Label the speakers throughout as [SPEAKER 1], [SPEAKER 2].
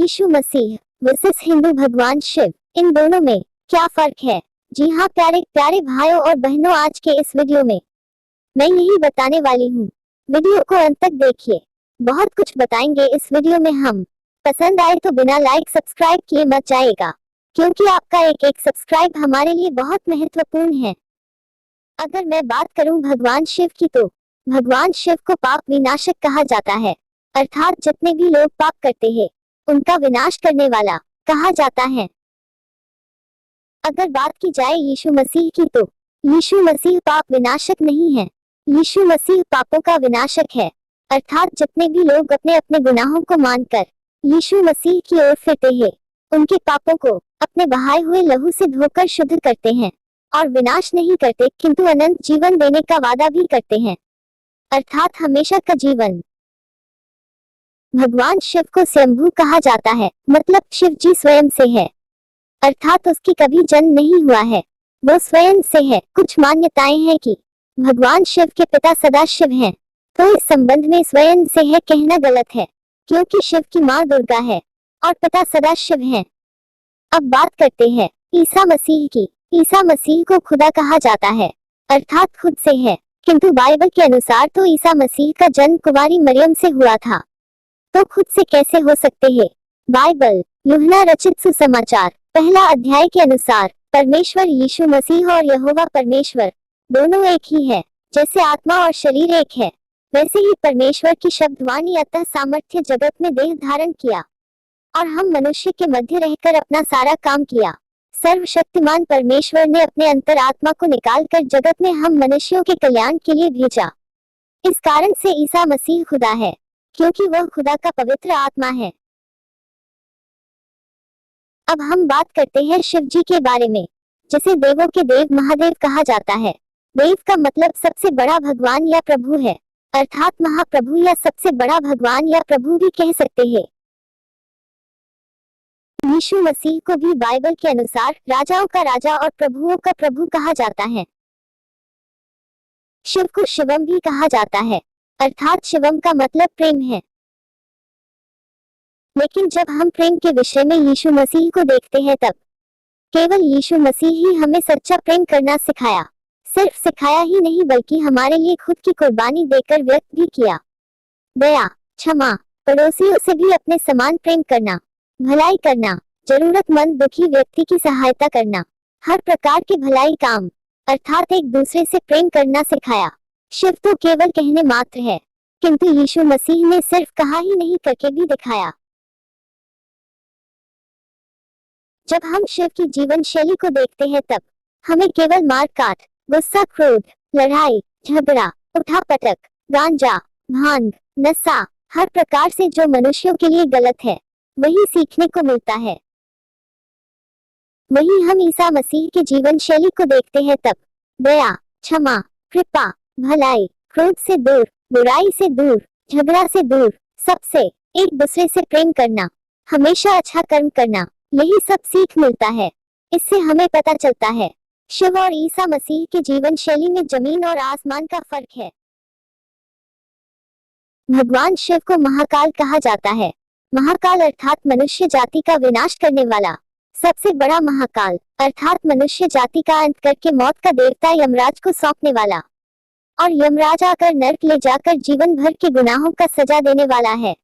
[SPEAKER 1] यीशु मसीह versus Hindu भगवान शिव, इन दोनों में क्या फर्क है? जी हाँ प्यारे प्यारे भाइयों और बहनों, आज के इस वीडियो में मैं यही बताने वाली हूँ। वीडियो को अंत तक देखिए, बहुत कुछ बताएंगे इस वीडियो में हम। पसंद आए तो बिना लाइक सब्सक्राइब किए मत जाइएगा, क्योंकि आपका एक एक सब्सक्राइब हमारे लिए बहुत महत्वपूर्ण है। अगर मैं बात करूं भगवान शिव की, तो भगवान शिव को पाप विनाशक कहा जाता है, अर्थात जितने भी लोग पाप करते हैं उनका विनाश करने वाला कहा जाता है। अगर बात की जाए यीशु मसीह की, तो यीशु मसीह पाप विनाशक नहीं है, यीशु मसीह पापों का विनाशक है। अर्थात जितने भी लोग अपने अपने गुनाहों को मानकर यीशु मसीह की ओर फिरते हैं, उनके पापों को अपने बहाए हुए लहू से धोकर शुद्ध करते हैं और विनाश नहीं करते, किंतु अनंत जीवन देने का वादा भी करते हैं, अर्थात हमेशा का जीवन। भगवान शिव को स्वयंभू कहा जाता है, मतलब शिव जी स्वयं से है, अर्थात उसकी कभी जन्म नहीं हुआ है, वो स्वयं से है। कुछ मान्यताएं हैं कि भगवान शिव के पिता सदाशिव हैं, तो इस संबंध में स्वयं से है कहना गलत है, क्योंकि शिव की माँ दुर्गा है और पिता सदाशिव हैं। अब बात करते हैं ईसा मसीह की। ईसा मसीह को खुदा कहा जाता है, अर्थात खुद से है, किंतु बाइबल के अनुसार तो ईसा मसीह का जन्म कुंवारी मरियम से हुआ था, तो खुद से कैसे हो सकते हैं? बाइबल यूहन्ना रचित सुसमाचार पहला अध्याय के अनुसार परमेश्वर यीशु मसीह और यहोवा परमेश्वर दोनों एक ही है। जैसे आत्मा और शरीर एक है, वैसे ही परमेश्वर की शब्दवाणी अतः सामर्थ्य जगत में देह धारण किया और हम मनुष्य के मध्य रहकर अपना सारा काम किया। सर्वशक्तिमान परमेश्वर ने अपने अंतर आत्मा को निकालकर जगत में हम मनुष्यों के कल्याण के लिए भेजा। इस कारण से ईसा मसीह खुदा है, क्योंकि वह खुदा का पवित्र आत्मा है। अब हम बात करते हैं शिव जी के बारे में, जिसे देवों के देव महादेव कहा जाता है। देव का मतलब सबसे बड़ा भगवान या प्रभु है, अर्थात महाप्रभु या सबसे बड़ा भगवान या प्रभु भी कह सकते हैं। यीशु मसीह को भी बाइबल के अनुसार राजाओं का राजा और प्रभुओं का प्रभु कहा जाता है। शिव को शिवम भी कहा जाता है, अर्थात शिवम का मतलब प्रेम है। लेकिन जब हम प्रेम के विषय में यीशु मसीह को देखते हैं, तब केवल यीशु मसीह ही हमें सच्चा प्रेम करना सिखाया। सिर्फ सिखाया ही नहीं, बल्कि हमारे लिए खुद की कुर्बानी देकर व्यक्त भी किया। दया, क्षमा, पड़ोसियों से भी अपने समान प्रेम करना, भलाई करना, जरूरतमंद दुखी व्यक्ति की सहायता करना, हर प्रकार के भलाई काम, अर्थात एक दूसरे से प्रेम करना सिखाया। शिव तो केवल कहने मात्र है, किंतु यीशु मसीह ने सिर्फ कहा ही नहीं, करके भी दिखाया। जब हम शिव की जीवन शैली को देखते हैं, तब हमें केवल मार काट, गुस्सा, क्रोध, लड़ाई, झगड़ा, उठापटक, गांजा, भांग, नशा, हर प्रकार से जो मनुष्यों के लिए गलत है, वही सीखने को मिलता है। वही हम ईसा मसीह के जीवन शैली को देखते हैं, तब दया, क्षमा, कृपा, भलाई, क्रोध से दूर, बुराई से दूर, झगड़ा से दूर, सबसे एक दूसरे से प्रेम करना, हमेशा अच्छा कर्म करना, यही सब सीख मिलता है। इससे हमें पता चलता है शिव और ईसा मसीह के जीवन शैली में जमीन और आसमान का फर्क है। भगवान शिव को महाकाल कहा जाता है। महाकाल अर्थात मनुष्य जाति का विनाश करने वाला, सबसे बड़ा महाकाल अर्थात मनुष्य जाति का अंत करके मौत का देवता यमराज को सौंपने वाला, और यमराज आकर नर्क ले जाकर जीवन भर के गुनाहों का सजा देने वाला है।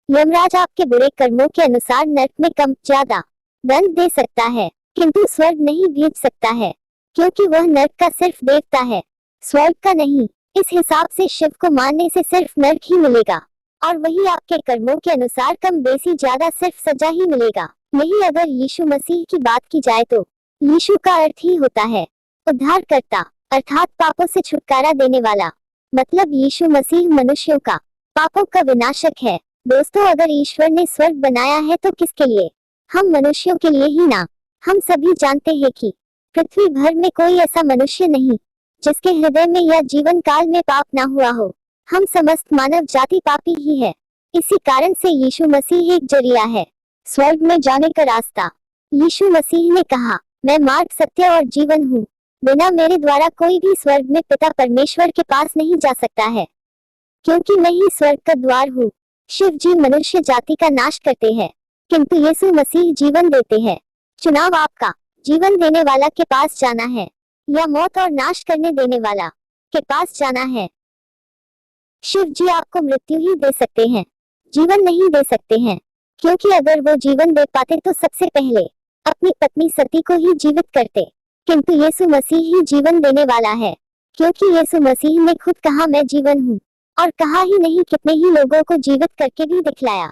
[SPEAKER 1] यमराज आपके बुरे कर्मों के अनुसार नर्क में कम ज्यादा दंड दे सकता है, किंतु स्वर्ग नहीं भेज सकता है, क्योंकि वह नर्क का सिर्फ देवता है, स्वर्ग का नहीं। इस हिसाब से शिव को मानने से सिर्फ नर्क ही मिलेगा, और वही आपके कर्मों के अनुसार कम बेसी ज्यादा सिर्फ सजा ही मिलेगा। यही अगर यीशु मसीह की बात की जाए, तो यीशु का अर्थ ही होता है उद्धारकर्ता, अर्थात पापों से छुटकारा देने वाला, मतलब यीशु मसीह मनुष्यों का पापों का विनाशक है। दोस्तों, अगर ईश्वर ने स्वर्ग बनाया है तो किसके लिए? हम मनुष्यों के लिए ही ना। हम सभी जानते हैं कि पृथ्वी भर में कोई ऐसा मनुष्य नहीं जिसके हृदय में या जीवन काल में पाप ना हुआ हो। हम समस्त मानव जाति पापी ही है। इसी कारण से यीशु मसीह एक जरिया है स्वर्ग में जाने का रास्ता। यीशु मसीह ने कहा, मैं मार्ग, सत्य और जीवन हूँ, बिना मेरे द्वारा कोई भी स्वर्ग में पिता परमेश्वर के पास नहीं जा सकता है, क्योंकि मैं ही स्वर्ग का द्वार हूँ। शिव जी मनुष्य जाति का नाश करते हैं, किंतु यीशु मसीह जीवन देते हैं। चुनाव आपका। जीवन देने वाला के पास जाना है या मौत और नाश करने देने वाला के पास जाना है। शिव जी आपको मृत्यु ही दे सकते हैं, जीवन नहीं दे सकते हैं, क्योंकि अगर वो जीवन दे पाते तो सबसे पहले अपनी पत्नी सती को ही जीवित करते। किंतु यीशु मसीह ही जीवन देने वाला है, क्योंकि यीशु मसीह ने खुद कहा मैं जीवन हूँ, और कहा ही नहीं कितने ही लोगों को जीवित करके भी दिखलाया।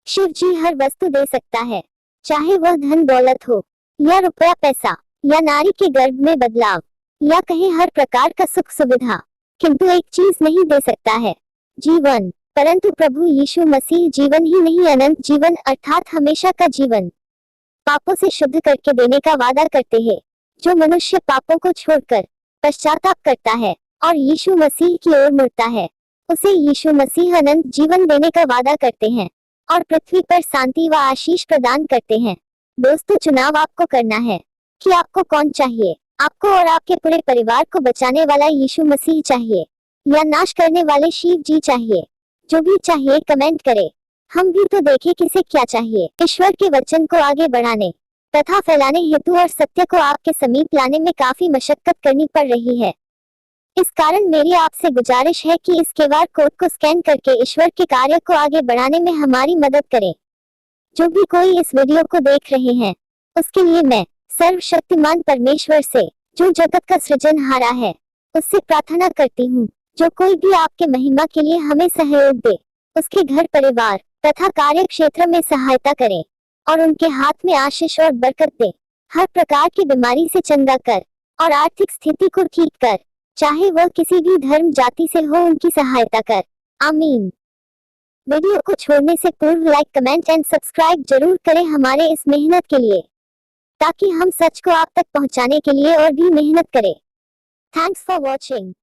[SPEAKER 1] शिव जी हर वस्तु दे सकता है, चाहे वह धन दौलत हो या रुपया पैसा या नारी के गर्भ में बदलाव या कहे हर प्रकार का सुख सुविधा, किंतु एक चीज नहीं दे सकता है, जीवन। परंतु प्रभु यीशु मसीह जीवन ही नहीं अनंत जीवन अर्थात हमेशा का जीवन पापों से शुद्ध करके देने का वादा करते हैं। जो मनुष्य पापों को छोड़कर पश्चाताप करता है और यीशु मसीह की ओर मुड़ता है, उसे यीशु मसीह अनंत जीवन देने का वादा करते हैं और पृथ्वी पर शांति व आशीष प्रदान करते हैं। दोस्तों, चुनाव आपको करना है कि आपको कौन चाहिए। आपको और आपके पूरे परिवार को बचाने वाला यीशु मसीह चाहिए या नाश करने वाले शिव जी चाहिए। जो भी चाहिए कमेंट करें, हम भी तो देखें किसे क्या चाहिए। ईश्वर के वचन को आगे बढ़ाने तथा फैलाने हेतु और सत्य को आपके समीप लाने में काफी मशक्कत करनी पड़ रही है। इस कारण मेरी आपसे गुजारिश है कि इस QR कोड को स्कैन करके ईश्वर के कार्य को आगे बढ़ाने में हमारी मदद करें। जो भी कोई इस वीडियो को देख रहे हैं, उसके लिए मैं सर्वशक्तिमान परमेश्वर से, जो जगत का सृजनहारा है, उससे प्रार्थना करती हूँ, जो कोई भी आपके महिमा के लिए हमें सहयोग दे, उसके घर परिवार तथा कार्य क्षेत्र में सहायता करे और उनके हाथ में आशीष और बरकत दे। हर प्रकार की बीमारी से चंगा कर और आर्थिक स्थिति को ठीक कर, चाहे वह किसी भी धर्म जाति से हो, उनकी सहायता कर। आमीन। वीडियो को छोड़ने से पूर्व लाइक कमेंट एंड सब्सक्राइब जरूर करें हमारे इस मेहनत के लिए, ताकि हम सच को आप तक पहुंचाने के लिए और भी मेहनत करें। Thanks for watching.